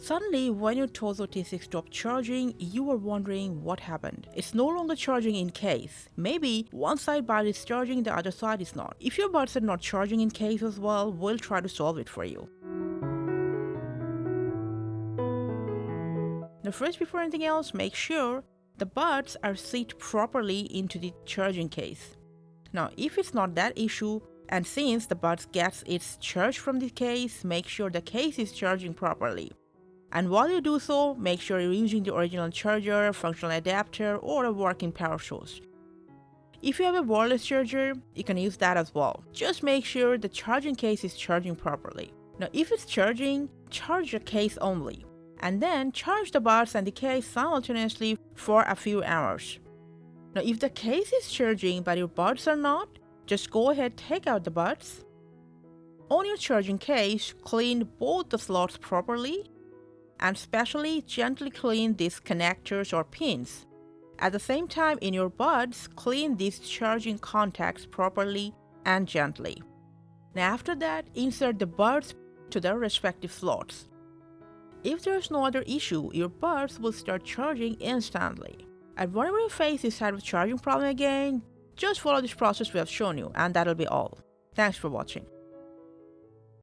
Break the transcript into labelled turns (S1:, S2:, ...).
S1: Suddenly, when your Tozo T6 stopped charging, you were wondering what happened. It's no longer charging in case. Maybe one side bud is charging, the other side is not. If your buds are not charging in case as well, we'll try to solve it for you. Now first, before anything else, make sure the buds are seated properly into the charging case. Now, if it's not that issue, and since the buds gets its charge from the case, make sure the case is charging properly. And while you do so, make sure you're using the original charger, functional adapter, or a working power source. If you have a wireless charger, you can use that as well. Just make sure the charging case is charging properly. Now if it's charging, charge the case only, and then charge the buds and the case simultaneously for a few hours. Now if the case is charging but your buds are not, just go ahead, take out the buds. On your charging case, clean both the slots properly, and especially gently clean these connectors or pins. At the same time, in your buds, clean these charging contacts properly and gently. Now after that, insert the buds to their respective slots. If there's no other issue, your buds will start charging instantly. And whenever you face this type of charging problem again, just follow this process we have shown you, and that'll be all. Thanks for watching.